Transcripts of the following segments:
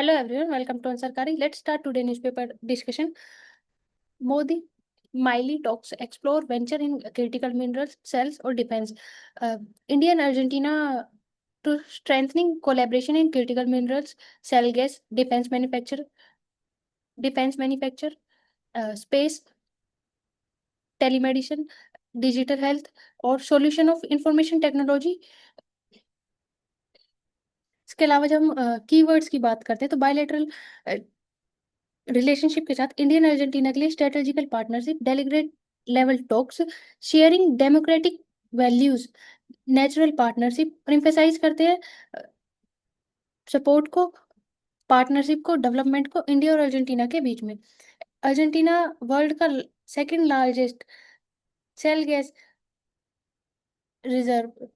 Hello everyone, welcome to Ansarkari. Let's start today newspaper discussion. Modi Miley talks explore venture in critical minerals, cells or defense. India and Argentina to strengthening collaboration in critical minerals, cell gas, defense manufacture, space, telemedicine, digital health और solution of information technology. इसके अलावा जब हम keywords की बात करते हैं तो बायलैटरल रिलेशनशिप के साथ इंडियन अर्जेंटीना के लिए strategical partnership, delegate level talks, sharing democratic values, natural partnership और इम्फेसाइज करते हैं सपोर्ट को, पार्टनरशिप को, डेवलपमेंट को इंडिया और अर्जेंटीना के बीच में। अर्जेंटीना वर्ल्ड का second largest shale gas reserve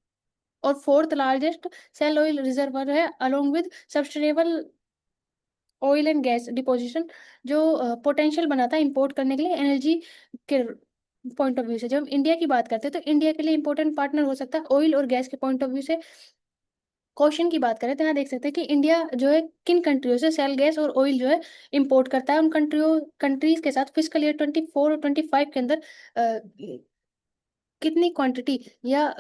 और fourth largest shale oil reservoir है, along with sustainable oil and gas deposition, जो पोटेंशियल बनाता है इंपोर्ट करने के लिए एनर्जी के पॉइंट ऑफ व्यू से। जब हम इंडिया की बात करते हैं तो इंडिया के लिए इंपॉर्टेंट पार्टनर हो सकता है ऑयल और गैस के पॉइंट ऑफ व्यू से। क्वेश्चन की बात करें तो यहाँ देख सकते हैं कि इंडिया जो है किन कंट्रियों से सेल गैस और ऑयल जो है इंपोर्ट करता है। उन कंट्रीज के साथ फिस्कल ईयर 24 और 25 के अंदर कितनी क्वांटिटी या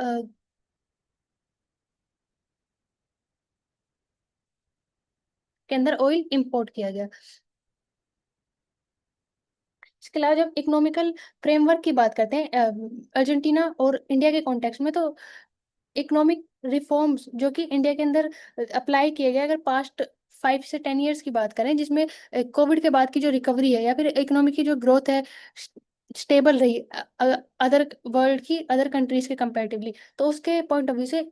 के अंदर ऑयल इंपोर्ट किया गया। इसके अलावा जब इकोनॉमिकल फ्रेमवर्क की बात करते हैं अर्जेंटीना और इंडिया के कॉन्टेक्स्ट में, तो इकोनॉमिक रिफॉर्म्स जो कि इंडिया के अंदर अप्लाई किए गए, अगर पास्ट 5 से 10 ईयर्स की बात करें, जिसमें कोविड के बाद की जो रिकवरी है या फिर इकोनॉमी की जो ग्रोथ है स्टेबल रही अदर वर्ल्ड की अदर कंट्रीज के कंपैरेटिवली, तो उसके पॉइंट ऑफ व्यू से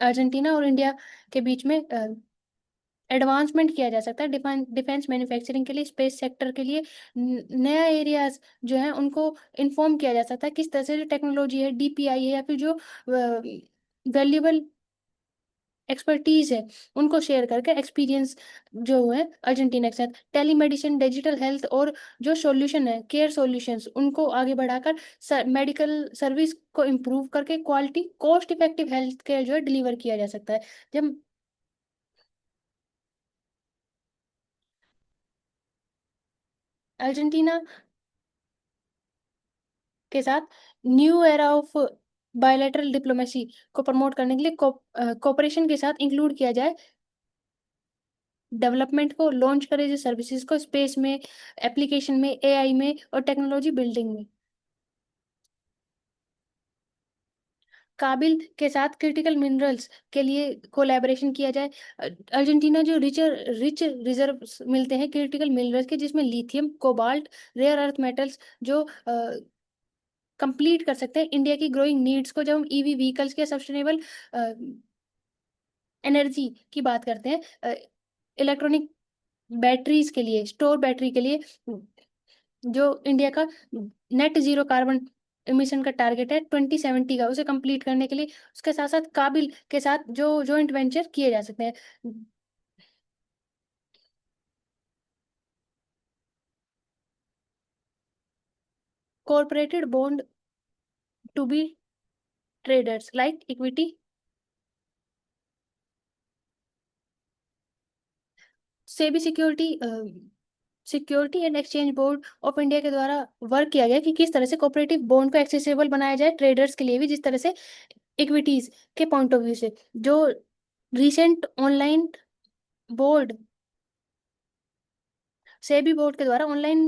अर्जेंटीना और इंडिया के बीच में एडवांसमेंट किया जा सकता है डिफेंस मैन्युफैक्चरिंग के लिए, स्पेस सेक्टर के लिए नया एरियाज जो है उनको इन्फॉर्म किया जा सकता है किस तरह से जो टेक्नोलॉजी है, डीपीआई है या फिर जो वैल्यूएबल एक्सपर्टीज है उनको शेयर करके एक्सपीरियंस जो है अर्जेंटीना के साथ। टेलीमेडिसिन, डिजिटल हेल्थ और जो सॉल्यूशन है केयर सॉल्यूशंस उनको आगे बढ़ाकर मेडिकल सर्विस को इम्प्रूव करके quality cost effective health care जो है डिलीवर किया जा सकता है। जब अर्जेंटीना के साथ new era of bilateral diplomacy को प्रमोट करने के लिए कोऑपरेशन के साथ इंक्लूड किया जाए डेवलपमेंट को, लॉन्च करे जो सर्विसेज को स्पेस में, एप्लीकेशन में, एआई में और टेक्नोलॉजी बिल्डिंग में। काबिल के साथ क्रिटिकल मिनरल्स के लिए कोलैबोरेशन किया जाए। अर्जेंटीना जो रिच रिजर्व मिलते हैं क्रिटिकल मिनरल्स के, जिसमें lithium, cobalt, rare earth metals जो कंप्लीट कर सकते हैं इंडिया की ग्रोइंग नीड्स को। जब हम ईवी व्हीकल्स के सस्टेनेबल एनर्जी की बात करते हैं, इलेक्ट्रॉनिक बैटरीज के लिए, स्टोर बैटरी के लिए, जो इंडिया का नेट जीरो कार्बन इमिशन का टारगेट है 2070 का, उसे कंप्लीट करने के लिए उसके साथ साथ काबिल के साथ जो जॉइंट वेंचर किए जा सकते हैं। Corporate bond to be traders like equity, SEBI security and exchange board of India के द्वारा वर्क किया गया कि किस तरह से कोऑपरेटिव बॉन्ड को एक्सेसिबल बनाया जाए ट्रेडर्स के लिए भी, जिस तरह से इक्विटीज के पॉइंट ऑफ व्यू से। जो recent online board SEBI board के द्वारा ऑनलाइन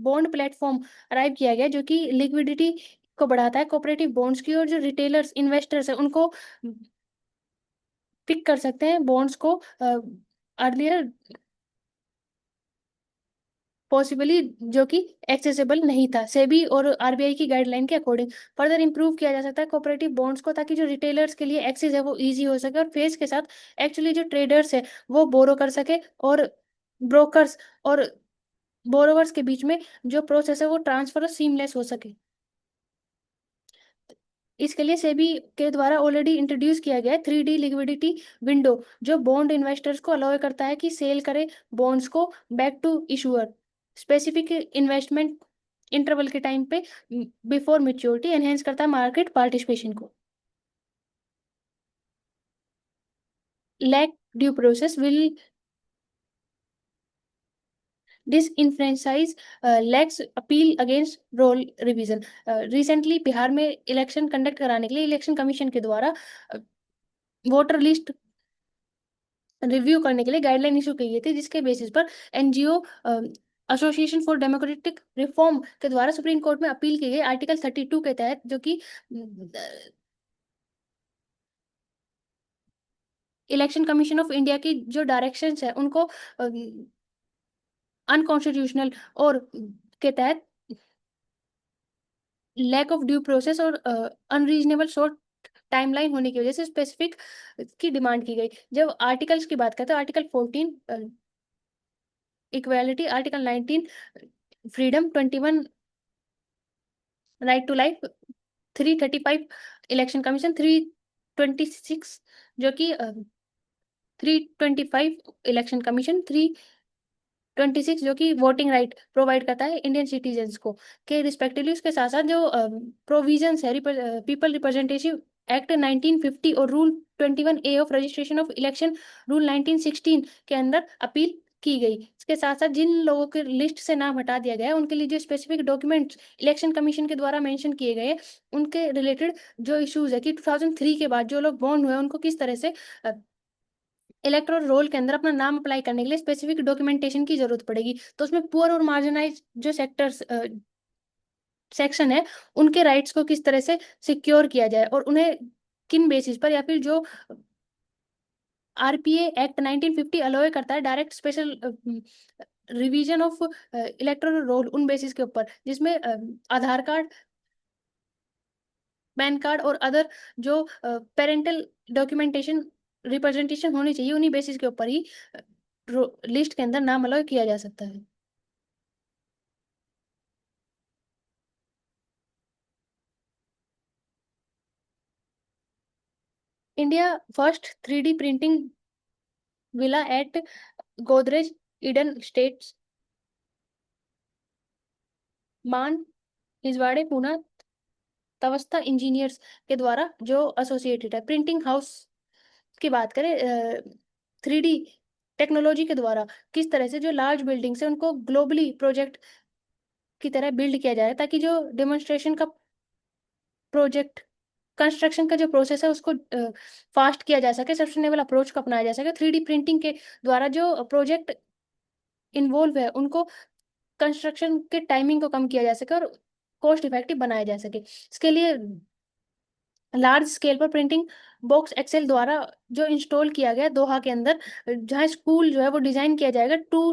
बॉन्ड प्लेटफॉर्म अराइव किया गया, जो कि लिक्विडिटी को बढ़ाता है कोऑपरेटिव बॉन्ड्स की, और जो रिटेलर्स इन्वेस्टर्स है उनको पिक कर सकते हैं बॉन्ड्स को अर्लियर पॉसिबली, जो कि एक्सेसिबल नहीं था सेबी और आरबीआई की गाइडलाइन के अकॉर्डिंग। फर्दर इंप्रूव किया जा सकता है कोऑपरेटिव बॉन्ड्स को, ताकि जो रिटेलर्स के लिए एक्सेस है वो इजी हो सके और फेस के साथ एक्चुअली जो ट्रेडर्स है वो बोरो कर सके, और ब्रोकर्स और बोरोवर्स के बीच में जो प्रोसेस है वो ट्रांसफर सीमलेस हो सके। इसके लिए सेबी के द्वारा ऑलरेडी इंट्रोड्यूस किया गया है 3D लिक्विडिटी विंडो, जो बॉन्ड इन्वेस्टर्स को अलाउ करता है कि सेल करे बॉन्ड्स को back to issuer specific investment interval के टाइम पे बिफोर मेच्योरिटी, एनहेंस करता है मार्केट पार्टिसिपेशन को। Lack due process will disenfranchise lakhs appeal against roll revision. Recently Bihar में इलेक्शन कंडक्ट कराने के लिए इलेक्शन कमीशन के द्वारा वोटर लिस्ट रिव्यू करने के लिए गाइडलाइन इशू की गई थी, जिसके बेसिस पर NGO association for democratic reform के द्वारा सुप्रीम कोर्ट में अपील की गई आर्टिकल 32 के तहत, जो कि इलेक्शन कमीशन ऑफ इंडिया की जो डायरेक्शंस है उनको अनकॉन्स्टिट्यूशनल और के तहत लैक ऑफ ड्यू प्रोसेस और अनरीजनेबल शॉर्ट टाइमलाइन होने की वजह से स्पेसिफिक की डिमांड की गई। जब आर्टिकल्स की बात करते हैं, article 14 equality, article 19 freedom, 21 right to life, 335 election commission, 326 जो कि 325 इलेक्शन कमीशन, 326 जो कि वोटिंग राइट प्रोवाइड करता है इंडियन सिटीजन्स को के रिस्पेक्टिवली। उसके साथ साथ जो प्रोविजंस है पीपल रिप्रेजेंटेटिव एक्ट 1950 और rule 21A of registration of election rule 1916 के अंदर अपील की गई। इसके साथ साथ जिन लोगों के लिस्ट से नाम हटा दिया गया है उनके लिए जो स्पेसिफिक डॉक्यूमेंट्स इलेक्शन कमीशन के द्वारा मेंशन किए गए हैं, उनके रिलेटेड जो इश्यूज है कि 2003 के बाद जो लोग बॉर्न हुए हैं उनको किस तरह से इलेक्टोरल रोल के अंदर अपना नाम अप्लाई करने के लिए स्पेसिफिक डॉक्यूमेंटेशन की जरूरत पड़ेगी। तो उसमें पुअर और मार्जिनाइज जो सेक्टर्स सेक्शन है उनके राइट्स को किस तरह से सिक्योर किया जाए और उन्हें किन बेसिस पर, या फिर जो आरपीए एक्ट 1950 अलोए करता है direct special revision of electoral roll उन बेसिस के ऊपर, जिसमें आधार कार्ड, पैन कार्ड और अदर जो पेरेंटल डॉक्यूमेंटेशन रिप्रेजेंटेशन होनी चाहिए, उन्हीं बेसिस के ऊपर ही लिस्ट के अंदर नाम अलाउ किया जा सकता है। India first 3D printing villa at Godrej Eden estates Maan Hinjawadi Poona तवस्ता engineers के द्वारा जो एसोसिएटेड है। प्रिंटिंग हाउस की बात करें, 3D टेक्नोलॉजी के द्वारा किस तरह से जो लार्ज बिल्डिंग्स है उनको ग्लोबली प्रोजेक्ट की तरह बिल्ड किया जाए, ताकि जो डेमोन्स्ट्रेशन का प्रोजेक्ट कंस्ट्रक्शन का जो प्रोसेस है उसको फास्ट किया जा सके, सस्टेनेबल अप्रोच को अपनाया जा सके। 3D प्रिंटिंग के द्वारा जो प्रोजेक्ट इन्वॉल्व है उनको कंस्ट्रक्शन के टाइमिंग को कम किया जा सके और कॉस्ट इफेक्टिव बनाया जा सके। इसके लिए लार्ज स्केल पर प्रिंटिंग बॉक्स एक्सेल द्वारा जो इंस्टॉल किया गया दोहा के अंदर, जहाँ स्कूल जो है वो डिजाइन किया जाएगा, 2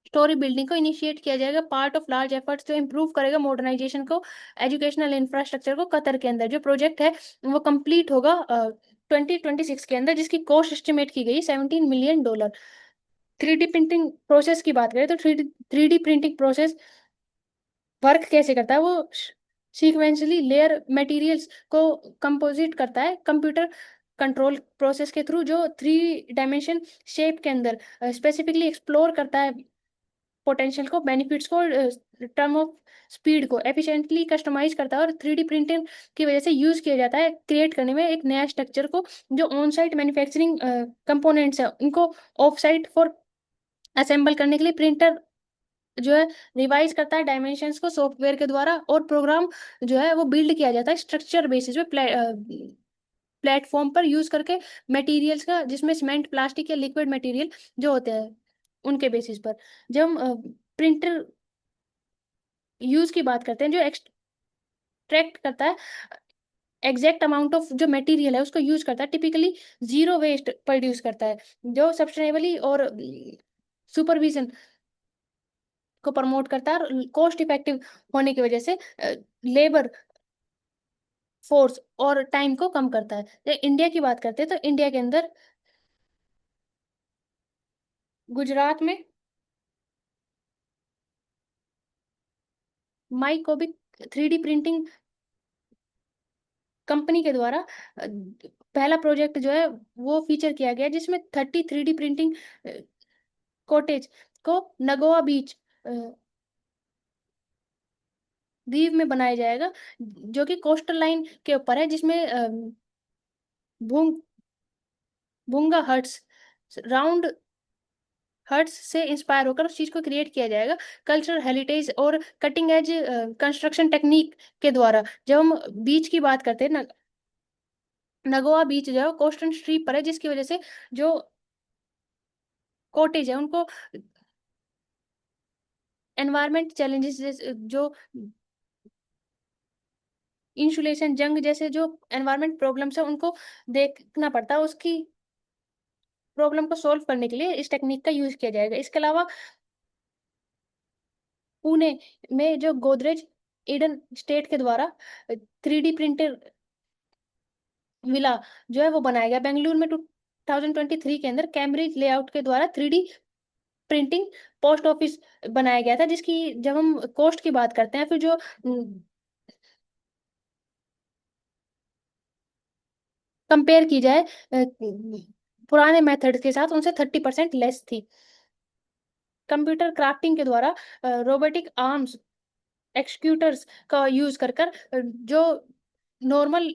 स्टोरी बिल्डिंग को इनिशिएट किया जाएगा, पार्ट ऑफ लार्ज एफर्ट्स जो इंप्रूव करेगा मॉडर्नाइजेशन को, एजुकेशनल इंफ्रास्ट्रक्चर को। कतर के अंदर जो प्रोजेक्ट है वो कंप्लीट होगा 2026 के अंदर, जिसकी कॉस्ट एस्टिमेट की गई $17 मिलियन। 3D प्रिंटिंग प्रोसेस की बात करें तो three D printing process work कैसे करता है, वो सीक्वेंशली लेयर मटेरियल्स को कंपोजिट करता है कंप्यूटर कंट्रोल प्रोसेस के थ्रू, जो 3 डायमेंशन शेप के अंदर स्पेसिफिकली एक्सप्लोर करता है पोटेंशियल को, बेनिफिट्स को, टर्म ऑफ स्पीड को एफिशिएंटली कस्टमाइज करता है और 3D प्रिंटिंग की वजह से यूज किया जाता है क्रिएट करने में एक नया स्ट्रक्चर को। जो ऑन साइट मैन्युफैक्चरिंग कंपोनेंट्स है उनको ऑफ साइट फॉर असेंबल करने के लिए प्रिंटर जो है रिवाइज करता है डायमेंशंस को सॉफ्टवेयर के द्वारा, और प्रोग्राम जो है वो बिल्ड किया जाता है स्ट्रक्चर बेसिस पे प्लेटफॉर्म पर यूज करके मटेरियल्स का, जिसमें सीमेंट, प्लास्टिक या लिक्विड मटेरियल जो होते हैं उनके बेसिस पर। जब हम प्रिंटर यूज की बात करते हैं, जो एक्सट्रैक्ट करता है एग्जैक्ट अमाउंट ऑफ जो मटेरियल है उसको यूज करता है, टिपिकली जीरो वेस्ट प्रोड्यूस करता है, जो सस्टेनेबली और सुपरविजन को प्रमोट करता है, और कॉस्ट इफेक्टिव होने की वजह से लेबर फोर्स और टाइम को कम करता है। इंडिया की बात करते हैं तो इंडिया के अंदर गुजरात में माइकोबिक 3D प्रिंटिंग कंपनी के द्वारा पहला प्रोजेक्ट जो है वो फीचर किया गया, जिसमें 3D प्रिंटिंग कॉटेज को नगोआ बीच द्वीप में बनाया जाएगा, जो कि कोस्टल लाइन के ऊपर है, जिसमें भूंग भूंगा हट्स, राउंड हर्ट्स से इंस्पायर होकर उस चीज को क्रिएट किया जाएगा कल्चरल हेरिटेज और कटिंग एज कंस्ट्रक्शन टेक्निक के द्वारा। जब हम बीच की बात करते हैं ना, नगोआ बीच जो है कोस्टल स्ट्रीप पर है, जिसकी वजह से जो कॉटेज है उनको एनवायरमेंट चैलेंजेस, जो इंसुलेशन जंग जैसे जो एनवायरमेंट प्रॉब्लम्स है उनको देखना पड़ता है। उसकी प्रॉब्लम को सोल्व करने के लिए इस टेक्निक का यूज किया जाएगा। इसके अलावा पुणे में जो गोदरेज ईडन स्टेट के द्वारा 3D प्रिंटर विला जो है वो बनाया गया। बेंगलुरु में 2023 के अंदर कैम्ब्रिज लेआउट के द्वारा 3D प्रिंटिंग पोस्ट ऑफिस बनाया गया था, जिसकी जब हम कॉस्ट की बात करते हैं, फिर जो कंपेयर की जाए पुराने मेथड के साथ, उनसे 30% लेस थी। कंप्यूटर क्राफ्टिंग के द्वारा रोबोटिक आर्म्स एक्सक्यूटर्स का यूज कर कर जो नॉर्मल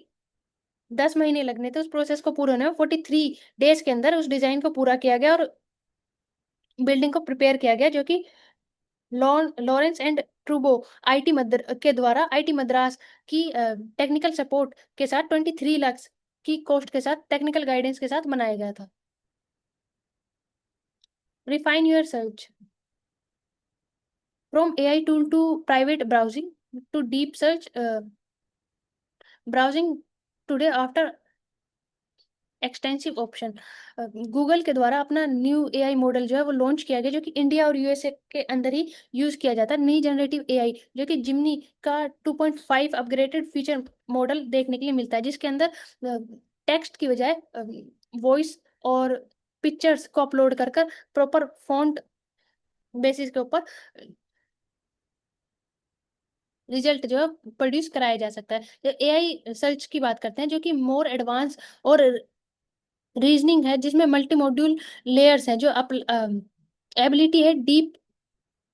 10 महीने लगने थे उस प्रोसेस को पूरा होने में 43 डेज के अंदर उस डिजाइन को पूरा किया गया और बिल्डिंग को प्रिपेयर किया गया, जो कि लॉरेंस एंड ट्रूबो आईटी मद्र के द्वारा आईटी मद्रास की टेक्निकल सपोर्ट के साथ 23 लाख की कॉस्ट के साथ टेक्निकल गाइडेंस के साथ बनाया गया था। Refine your search from AI tool to private browsing to deep search browsing today after extensive option. Google के द्वारा अपना न्यू एआई मॉडल जो है वो लॉन्च किया गया, जो कि इंडिया और यूएसए के अंदर ही यूज किया जाता है। नई जनरेटिव एआई जो कि जिमनी का 2.5 अपग्रेडेड फीचर मॉडल देखने के लिए मिलता है, जिसके अंदर टेक्स्ट की बजाय वॉइस और पिक्चर्स को अपलोड कर कर प्रॉपर फॉन्ट बेसिस के ऊपर रिजल्ट जो है प्रोड्यूस कराया जा सकता है। एआई सर्च की बात करते हैं, जो कि मोर एडवांस और रीजनिंग है, जिसमें मल्टी मॉड्यूल लेयर्स हैं, जो एबिलिटी है डीप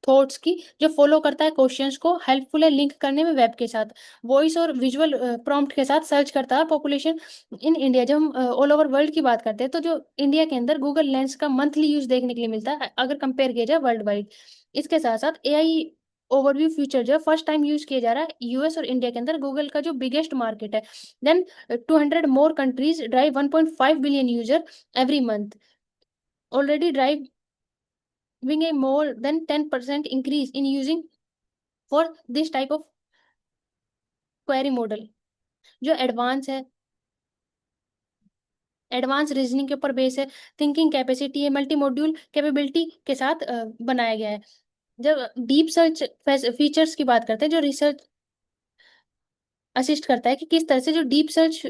थॉट्स की, जो फॉलो करता है क्वेश्चंस को, हेल्पफुल है लिंक करने में वेब के साथ, वॉइस और विजुअल प्रॉम्प्ट के साथ सर्च करता है। पॉपुलेशन इन इंडिया, जब हम ऑल ओवर वर्ल्ड की बात करते हैं, तो जो इंडिया के अंदर गूगल लेंस का मंथली यूज देखने के लिए मिलता है अगर कंपेयर किया जाए वर्ल्ड वाइड। इसके साथ साथ एआई ओवरव्यू फीचर जो फर्स्ट टाइम यूज किया जा रहा है यूएस और इंडिया के अंदर, गूगल का जो बिगेस्ट मार्केट है। Then 200 more countries drive 1.5 billion user every month, already driving a more than 10% increase in using for this type of query model, जो एडवांस रीजनिंग के ऊपर बेस है, थिंकिंग कैपेसिटी है, मल्टी मॉड्यूल कैपेबिलिटी के साथ बनाया गया है। जब डीप सर्च फीचर्स की बात करते हैं, जो रिसर्च असिस्ट करता है कि किस तरह से जो डीप सर्च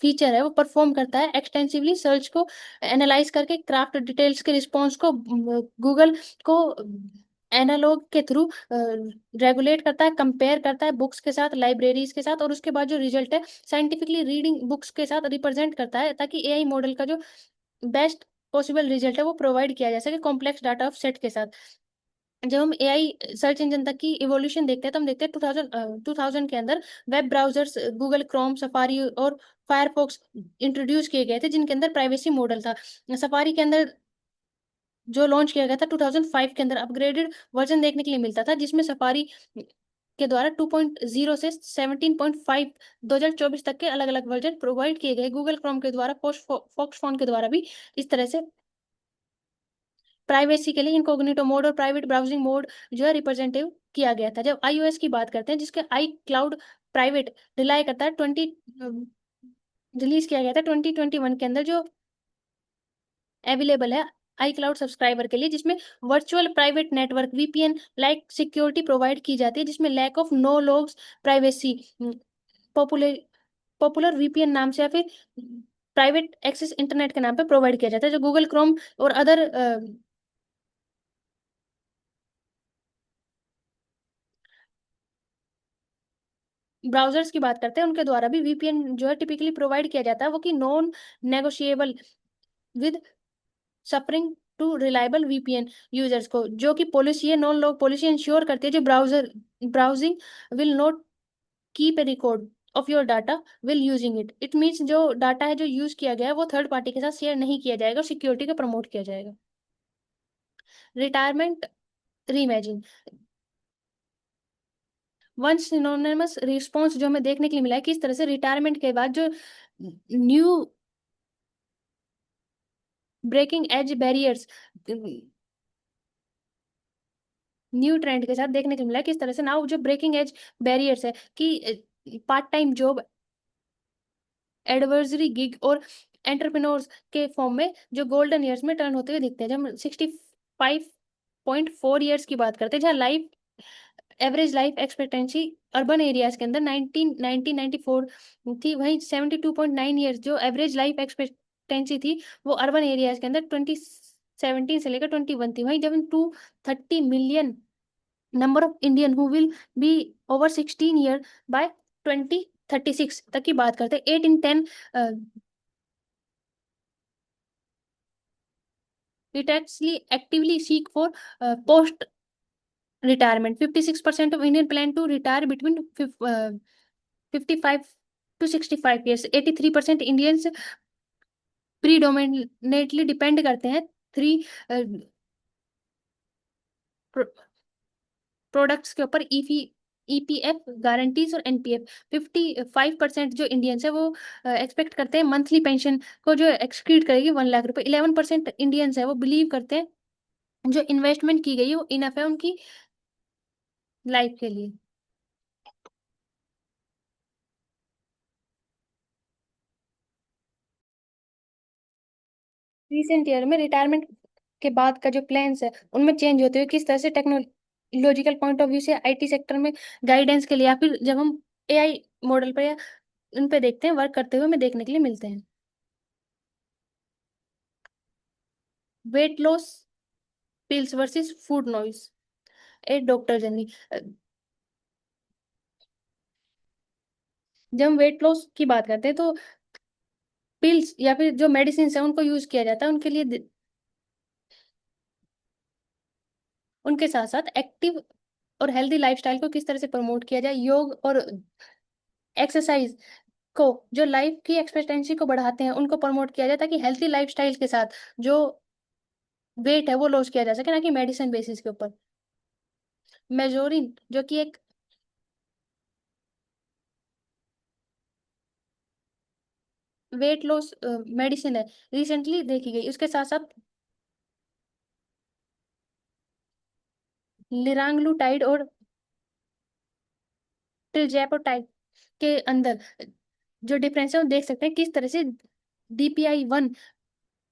फीचर है वो परफॉर्म करता है एक्सटेंसिवली सर्च को एनालाइज करके क्राफ्ट डिटेल्स के रिस्पॉन्स को गूगल को एनालॉग के थ्रू रेगुलेट करता है, कंपेयर करता है बुक्स के साथ, लाइब्रेरीज के साथ, और उसके बाद जो रिजल्ट है साइंटिफिकली रीडिंग बुक्स के साथ रिप्रेजेंट करता है, ताकि एआई मॉडल का जो बेस्ट पॉसिबल रिजल्ट है वो प्रोवाइड किया जा सके कॉम्प्लेक्स डाटा ऑफ सेट के साथ। जब हम एआई सर्च इंजन तक की इवोल्यूशन देखते हैं, तो हम देखते हैं 2000 के अंदर web browsers Google Chrome, safari और फायरफॉक्स इंट्रोड्यूस किए गए थे, जिनके अंदर प्राइवेसी मॉडल था। सफारी के अंदर जो लॉन्च किया गया था 2005 के अंदर अपग्रेडेड वर्जन देखने के लिए मिलता था, जिसमें सफारी के द्वारा 2.0 से 17.5 2024 तक के अलग अलग वर्जन प्रोवाइड किए गए। गूगल क्रोम के द्वारा, फॉक्स फोन के द्वारा भी इस तरह से प्राइवेसी के लिए इनकॉग्निटो मोड और प्राइवेट ब्राउजिंग मोड जो है रिप्रेजेंटेटिव किया गया था। जब आईओएस की बात करते हैं, जिसके आई क्लाउड प्राइवेट रिलाई करता है, 20 रिलीज किया गया था 2021 के अंदर, जो अवेलेबल है आई क्लाउड सब्सक्राइबर के लिए, जिसमें virtual private network VPN like security provide की जाती है, जिसमें lack of no logs privacy popular popular VPN नाम से या फिर प्राइवेट एक्सेस इंटरनेट के नाम पे प्रोवाइड किया जाता है। जो गूगल क्रोम और अदर ब्राउजर्स की बात करते हैं, उनके द्वारा भी वीपीएन जो है टिपिकली प्रोवाइड किया जाता है, वो कि non negotiable with suffering to reliable VPN users को, जो कि पॉलिसी है, नॉन लॉग पॉलिसी इंश्योर करती है, जो browsing will not keep a record of your data will using it. It means जो डाटा है जो यूज किया गया है वो थर्ड पार्टी के साथ शेयर नहीं किया जाएगा और सिक्योरिटी को प्रमोट किया जाएगा। Retirement reimagine, one synonymous response जो हमें देखने के लिए मिला है कि इस तरह से रिटायरमेंट के बाद जो new breaking age barriers, new trend के साथ देखने को मिला है कि इस तरह से नाउ जो ब्रेकिंग एज बैरियर्स है कि part time job, adversary gig और एंटरप्रेन्योर्स के फॉर्म में जो गोल्डन ईयर्स में टर्न होते हुए दिखते हैं। जब हम 65.4 ईयर्स की बात करते हैं, जहाँ life average life expectancy urban areas के अंदर 1994 थी, वहीं 72.9 ईयर्स जो एवरेज लाइफ एक्सपेक्टेंसी थी वो अर्बन एरियाज के अंदर 2017 से लेकर 21 थी। वहीं जब हम 230 million number of Indian who will be over 16 year by 2036 तक की बात करते हैं, 8 in 10 रिटैक्सली actively seek for post retirement. 56% of Indian plan to retire between 55 to 65 years. 83% Indians predominantly depend करते हैं थ्री प्रोडक्ट्स के ऊपर, ईपीएफ, गारंटीज और एनपीएफ। 55% जो इंडियंस है वो एक्सपेक्ट करते हैं मंथली पेंशन को जो एक्सक्रीड करेगी 1 लाख रुपए। 11% इंडियंस है वो बिलीव करते हैं जो इन्वेस्टमेंट की गई है वो इनफ है उनकी लाइफ के लिए। रिसेंट ईयर में रिटायरमेंट के बाद का जो प्लान्स है उनमें चेंज होते हुए किस तरह से टेक्नोलॉजिकल पॉइंट ऑफ व्यू से आईटी सेक्टर में गाइडेंस के लिए, या फिर जब हम एआई मॉडल पर या उन पे देखते हैं वर्क करते हुए हमें देखने के लिए मिलते हैं। Weight loss pills versus food noise, a doctor journey. जब हम वेट लॉस की बात करते हैं तो पिल्स या फिर जो मेडिसिन है उनको यूज किया जाता है उनके लिए, उनके साथ साथ एक्टिव और हेल्दी लाइफस्टाइल को किस तरह से प्रमोट किया जाए, योग और एक्सरसाइज को जो लाइफ की एक्सपेक्टेंसी को बढ़ाते हैं उनको प्रमोट किया जाए, ताकि हेल्थी लाइफस्टाइल के साथ जो वेट है वो लॉस किया जा सके, ना कि मेडिसिन बेसिस के ऊपर। मेजोरिन जो कि एक वेट लॉस मेडिसिन है, रिसेंटली देखी गई। उसके साथ साथ लिरांगलुटाइड और टिल्जेपोटाइड के अंदर जो डिफरेंस है वो देख सकते हैं किस तरह से DPI-1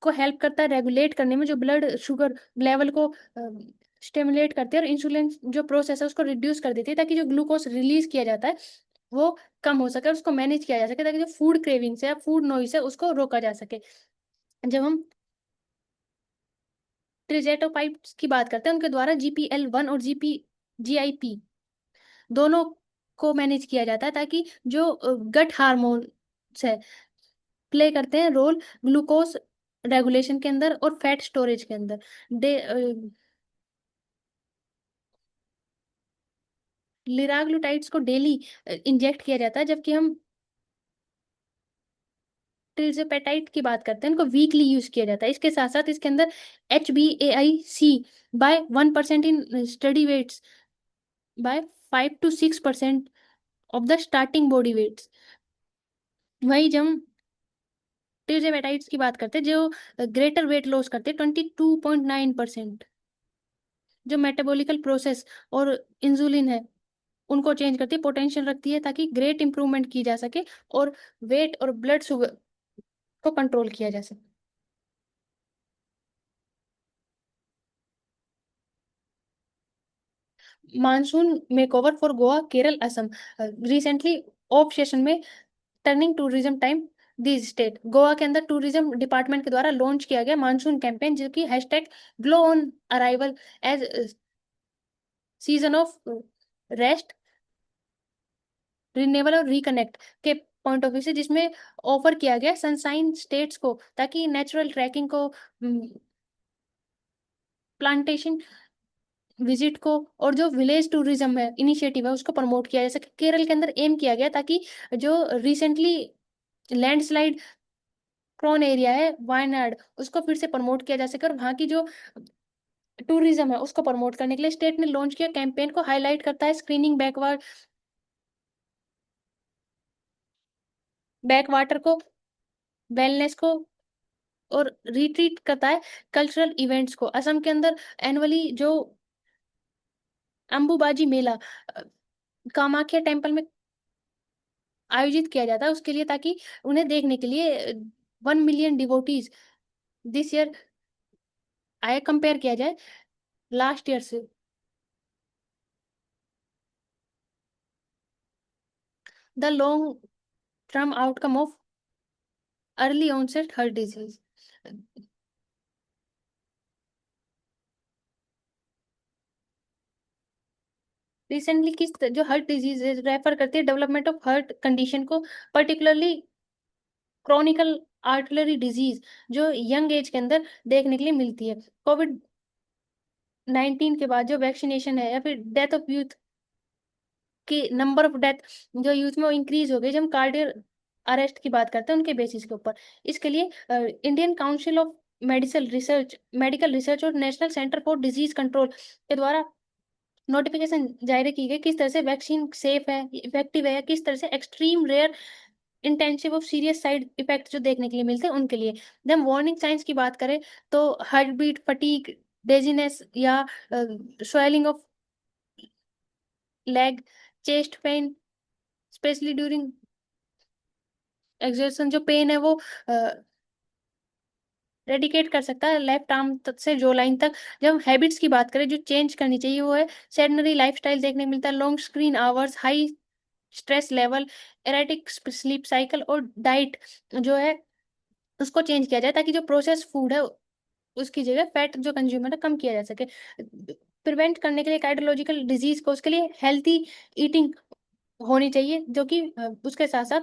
को हेल्प करता है रेगुलेट करने में, जो ब्लड शुगर लेवल को स्टिमुलेट करती है, और इंसुलिन जो प्रोसेस है उसको रिड्यूस कर देती है, ताकि जो ग्लूकोज रिलीज किया जाता है वो कम हो सके, उसको मैनेज किया जा सके, ताकि जो फूड क्रेविंग्स है, फूड नॉइस है, उसको रोका जा सके। जब हम ट्रिजेटोपाइप्स की बात करते हैं उनके द्वारा GPL-1 और GIP दोनों को मैनेज किया जाता है, ताकि जो गट हार्मोन्स है प्ले करते हैं रोल ग्लूकोज रेगुलेशन के अंदर और फैट स्टोरेज के अंदर। लिराग्लुटाइड्स को डेली इंजेक्ट किया जाता है, जबकि हम ट्रिजेपेटाइड की बात करते हैं उनको वीकली यूज किया जाता है। इसके साथ साथ इसके अंदर HbA1c by 1% in study weights by 5 to 6% of the starting body weights. वही जब हम ट्रिजेपेटाइड्स की बात करते हैं जो ग्रेटर वेट लॉस करते हैं 22.9%, जो मेटाबॉलिकल प्रोसेस और इंसुलिन है उनको चेंज करती है, पोटेंशियल रखती है, ताकि ग्रेट इंप्रूवमेंट की जा सके और वेट और ब्लड शुगर को कंट्रोल किया जा सके। Monsoon makeover for Goa, Kerala, Assam. Recently off season में turning tourism time this state, Goa के अंदर टूरिज्म डिपार्टमेंट के द्वारा लॉन्च किया गया मानसून कैंपेन, जो कि hashtag glow on arrival as season of rest, renewable और रिकनेक्ट के पॉइंट ऑफ व्यू से, जिसमें ऑफर किया गया सनसाइन स्टेट्स को, ताकि नेचुरल ट्रैकिंग को, प्लांटेशन विजिट को और जो विलेज टूरिज्म है इनिशिएटिव है उसको प्रमोट किया जा सके। केरल के अंदर एम किया गया ताकि जो रिसेंटली लैंडस्लाइड प्रोन एरिया है वायनाड, उसको फिर से प्रमोट किया जा सके, और वहाँ की जो टूरिज्म है उसको प्रमोट करने के लिए स्टेट ने लॉन्च किया कैंपेन को हाईलाइट करता है स्क्रीनिंग बैक वाटर को, वेलनेस को, और रिट्रीट करता है कल्चरल इवेंट्स को। असम के अंदर एनुअली जो अंबुबाजी मेला कामाख्या टेम्पल में आयोजित किया जाता है उसके लिए, ताकि उन्हें देखने के लिए 1 मिलियन डिवोटीज दिस ईयर आए, कंपेयर किया जाए लास्ट ईयर से। The long term outcome of early onset heart disease. Recently जो हार्ट डिजीज रेफर करती है डेवलपमेंट ऑफ हार्ट कंडीशन को, पर्टिकुलरली क्रॉनिकल आर्टलरी डिजीज, जो यंग एज के अंदर देखने के लिए मिलती है। कोविड-19 के बाद जो वैक्सीनेशन है या फिर डेथ ऑफ यूथ की नंबर ऑफ डेथ जो यूथ में वो इंक्रीज हो गई, जब हम कार्डियल अरेस्ट की बात करते हैं उनके बेसिस के ऊपर। इसके लिए Indian council of medical research और national centre for disease control के द्वारा नोटिफिकेशन जारी की गई, किस तरह से वैक्सीन सेफ है, इफेक्टिव है, या किस तरह से extreme rare intensive of serious side effect जो देखने के लिए मिलते हैं उनके लिए। जब हम वार्निंग साइंस की बात करें तो हार्ट बीट, फटीग, डेजीनेस या swelling of leg, chest pain specially during exertion, जो पेन है वो रेडिकेट कर सकता है लेफ्ट आर्म तक से जो लाइन तक। जब हम हैबिट्स की बात करें जो चेंज करनी चाहिए, वो है सेडेंटरी लाइफस्टाइल देखने को मिलता है, long screen hours, high stress level, erratic sleep cycle, और डाइट जो है उसको चेंज किया जाए, ताकि जो प्रोसेस फूड है उसकी जगह फैट जो कंज्यूमर है कम किया जा सके। प्रिवेंट करने के लिए कार्डियोलॉजिकल डिजीज को, उसके लिए हेल्थी ईटिंग होनी चाहिए, जो कि उसके साथ साथ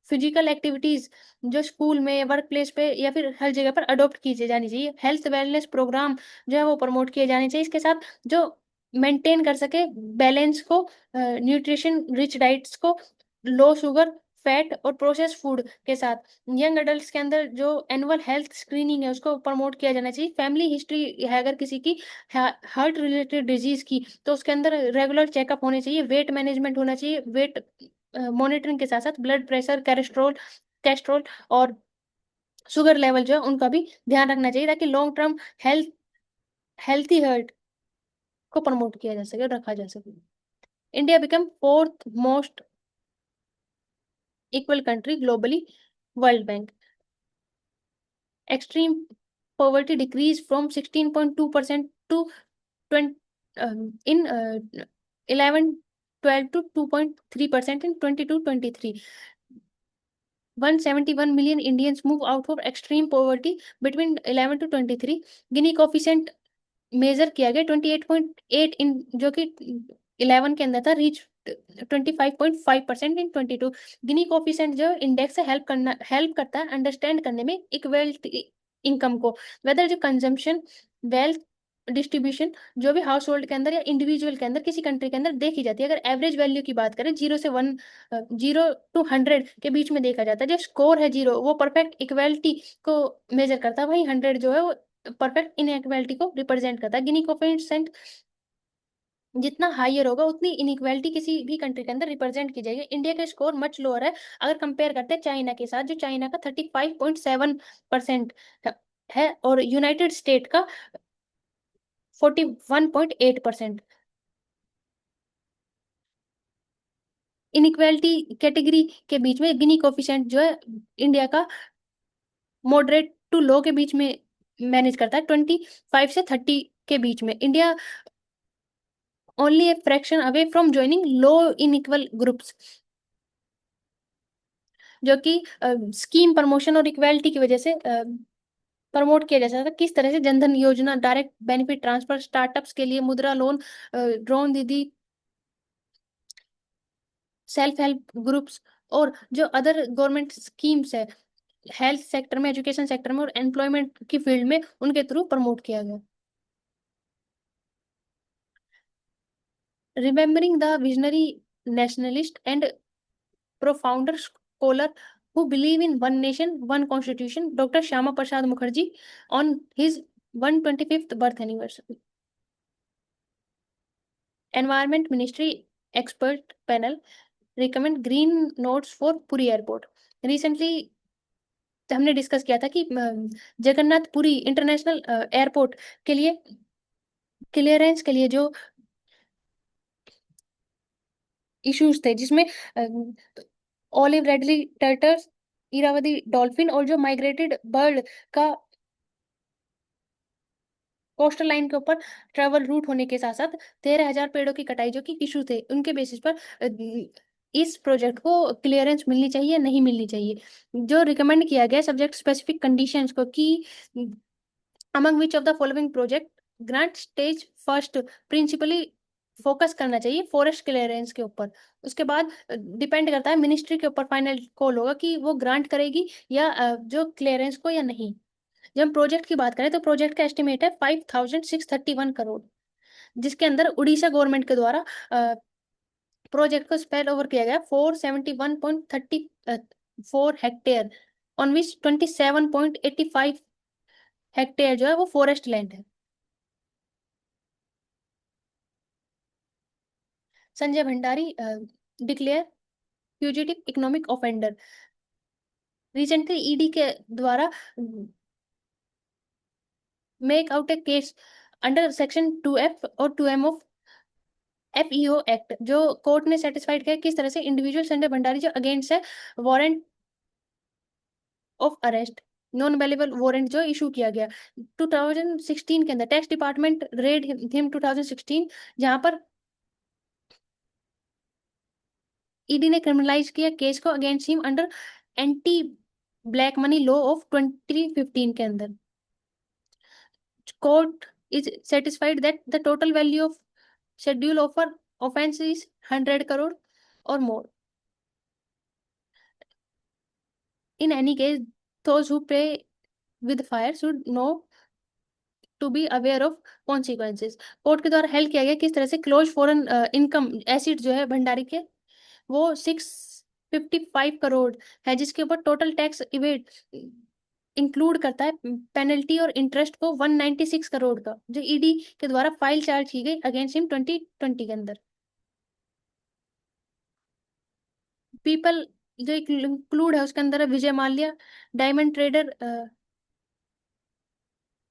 फिजिकल एक्टिविटीज जो स्कूल में, वर्क प्लेस पे या फिर हर जगह पर अडॉप्ट की जानी चाहिए। हेल्थ वेलनेस प्रोग्राम जो है वो प्रमोट किए जाने चाहिए। इसके साथ जो मेंटेन कर सके बैलेंस को, न्यूट्रिशन रिच डाइट्स को, लो शुगर, फैट और प्रोसेस फूड के साथ। यंग अडल्ट्स के अंदर जो एनुअल हेल्थ स्क्रीनिंग है उसको प्रमोट किया जाना चाहिए। फैमिली हिस्ट्री है अगर किसी की हार्ट रिलेटेड डिजीज की, तो उसके अंदर रेगुलर चेकअप होने चाहिए, वेट मैनेजमेंट होना चाहिए, वेट मॉनिटरिंग के साथ साथ ब्लड प्रेशर, कैस्ट्रोल और शुगर लेवल जो है उनका भी ध्यान रखना चाहिए, ताकि लॉन्ग टर्म हेल्थी हार्ट को प्रमोट किया जा सके और रखा जा सके। India become fourth most equal country globally, world bank. Extreme poverty decreased from 16.2% to 20 in 11-12 to 2.3% in 22-23. 171 million Indians move out of extreme poverty between 11 to 23. Gini coefficient measure किया गया 28.8 इन, जो कि 11 के अंदर था, रीच 25.5% इन 22। गिनी कोफिशिएंट जो index है help करता है अंडरस्टैंड करने में इक्वलिटी इनकम को, वेदर जो कंजम्पशन, वेल्थ डिस्ट्रीब्यूशन जो भी हाउस होल्ड के अंदर या इंडिविजुअल के अंदर किसी कंट्री के अंदर देखी जाती है। अगर एवरेज वैल्यू की बात करें 0 to 100 के बीच में देखा जाता है। जो स्कोर है 0 वो परफेक्ट इक्वलिटी को मेजर करता है, वहीं 100 जो है वो परफेक्ट इनइक्वालिटी को रिप्रेजेंट करता है। गिनी कोफिशिएंट जितना हाइयर होगा उतनी इनइक्वालिटी किसी भी कंट्री के अंदर रिप्रेजेंट की जाएगी। इंडिया का स्कोर मच लोअर है अगर कंपेयर करते हैं चाइना के साथ, जो चाइना का 35.7% है, और यूनाइटेड स्टेट का 41.8%। इनइक्वालिटी कैटेगरी के बीच में गिनी कोफिशिएंट जो है इंडिया का मॉडरेट टू लो के बीच में मैनेज करता है, 25 से 30 के बीच में। India only a fraction away from joining low inequal groups, जो कि स्कीम प्रमोशन और इक्वालिटी की वजह से प्रमोट किया जा सकता है। किस तरह से जनधन योजना, डायरेक्ट बेनिफिट ट्रांसफर, स्टार्टअप्स के लिए मुद्रा लोन, ड्रोन दीदी, सेल्फ हेल्प ग्रुप्स, और जो अदर गवर्नमेंट स्कीम्स है हेल्थ सेक्टर में, एजुकेशन सेक्टर में और एम्प्लॉयमेंट की फील्ड में, उनके थ्रू प्रमोट किया गया। Remembering the visionary nationalist and profound scholar who believe in one nation, one constitution, Dr. Shyama Prasad Mukherjee, on his 125th birth anniversary. Environment ministry expert panel recommend green notes for Puri airport. Recently हमने discuss किया था कि Jagannath Puri international airport के लिए clearance के लिए जो issues थे, जिसमें olive ridley turtles, Irrawaddy dolphin और जो माइग्रेटेड बर्ड का कोस्टल लाइन के ऊपर ट्रेवल रूट होने के साथ साथ 13,000 पेड़ों की कटाई जो कि इशू थे, उनके बेसिस पर इस प्रोजेक्ट को क्लियरेंस मिलनी चाहिए, नहीं मिलनी चाहिए। जो रिकमेंड किया गया सब्जेक्ट स्पेसिफिक कंडीशंस को कि among which of the following project grant stage first principally focus करना चाहिए फॉरेस्ट क्लियरेंस के ऊपर। उसके बाद डिपेंड करता है मिनिस्ट्री के ऊपर, फाइनल कॉल होगा कि वो ग्रांट करेगी या जो क्लियरेंस को या नहीं। जब हम प्रोजेक्ट की बात करें तो प्रोजेक्ट का एस्टिमेट है 5,631 करोड़, जिसके अंदर उड़ीसा गवर्नमेंट के द्वारा प्रोजेक्ट को स्पेल ओवर किया गया 471.34 हेक्टेयर, ऑन विच 27.85 हेक्टेयर जो है वो फॉरेस्ट लैंड है। Sanjay Bhandari declare fugitive economic offender. Recently ED के द्वारा मेक आउट ए केस अंडर सेक्शन 2F और 2M ऑफ FEO एक्ट, जो कोर्ट ने सेटिस्फाइड किया किस तरह से इंडिविजुअल संजय भंडारी जो अगेंस्ट है warrant of arrest, non available warrant जो इशू किया गया 2016 के अंदर। टैक्स डिपार्टमेंट रेड हिम 2016, जहां पर ईडी ने क्रिमिनलाइज किया केस को against him under anti black money law of 2015 के अंदर। Court is satisfied that the total value of schedule offer offense is 100 crore or more. In any case, those who play with fire should know to be aware of consequences. Court के द्वारा help किया गया किस तरह से close foreign income acid जो है भंडारी के, वो 655 करोड़ है, जिसके ऊपर टोटल टैक्स इवेट इंक्लूड करता है पेनल्टी और इंटरेस्ट को 196 करोड़ का, जो ईडी के द्वारा फाइल चार्ज की गई अगेंस्ट हिम 2020 के अंदर। पीपल जो इंक्लूड है उसके अंदर है विजय माल्या, डायमंड ट्रेडर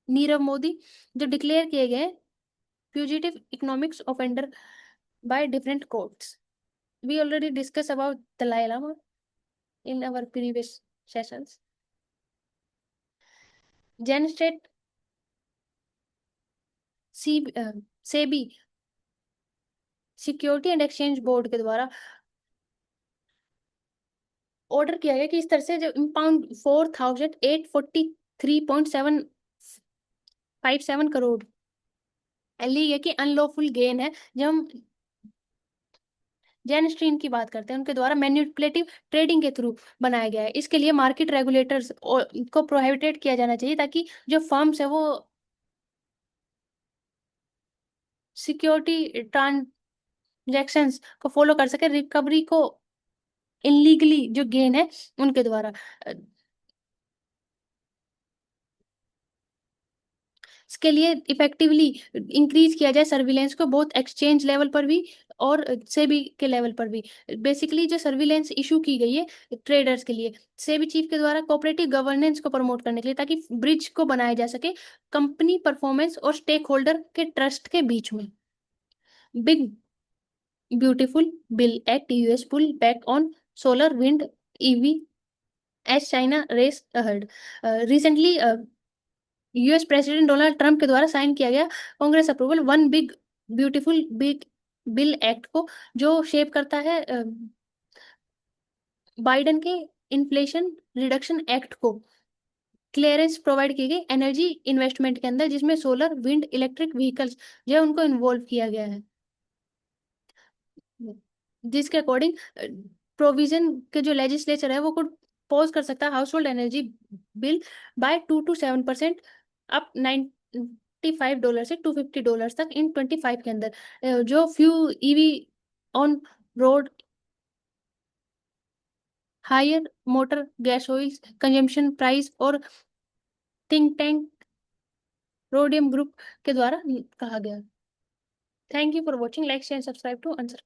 नीरव मोदी, जो डिक्लेयर किए गए fugitive economics offender by different courts. We already discuss about Dalai Lama in our previous sessions. Jane street सी SEBI security and exchange board के द्वारा ऑर्डर किया गया कि इस तरह से जो इम्पाउंड 4,843.757 करोड़ ली गई कि अनलॉफुल गेन है। जब हम जैन स्ट्रीन की बात करते हैं, उनके द्वारा मैन्युपुलेटिव ट्रेडिंग के थ्रू बनाया गया है। इसके लिए मार्केट रेगुलेटर्स को प्रोहिबिटेड किया जाना चाहिए, ताकि जो फर्म्स है वो सिक्योरिटी ट्रांजैक्शंस को फॉलो कर सके, रिकवरी को इनलीगली जो गेन है उनके द्वारा। इसके लिए इफेक्टिवली इंक्रीज किया जाए सर्विलेंस को, बहुत एक्सचेंज लेवल पर भी और सेबी के लेवल पर भी। बेसिकली जो सर्विलेंस इशू की गई है ट्रेडर्स के लिए, सेबी चीफ के द्वारा कोऑपरेटिव गवर्नेंस को प्रमोट करने के लिए, ताकि ब्रिज को बनाया जा सके कंपनी परफॉर्मेंस और स्टेक होल्डर के ट्रस्ट के बीच में। Big beautiful bill act US pull back on solar wind EV as China race ahead. Recently US president Donald Trump के द्वारा साइन किया गया Congress approval one big beautiful big bill act को, जो शेप करता है बाइडन के inflation reduction act को। क्लियरेंस प्रोवाइड की गई एनर्जी इन्वेस्टमेंट के अंदर, जिसमें सोलर विंड इलेक्ट्रिक व्हीकल्स जो है उनको इन्वॉल्व किया गया है, जिसके अकॉर्डिंग प्रोविजन के जो लेजिस्लेचर है वो कुछ पोज कर सकता है household energy bill by 2 to 7% up $95 से $250 तक इन 25 के अंदर। जो few EV on road, higher motor gas oil consumption price और थिंक टैंक रोडियम ग्रुप के द्वारा कहा गया। Thank you for watching, like share subscribe to answer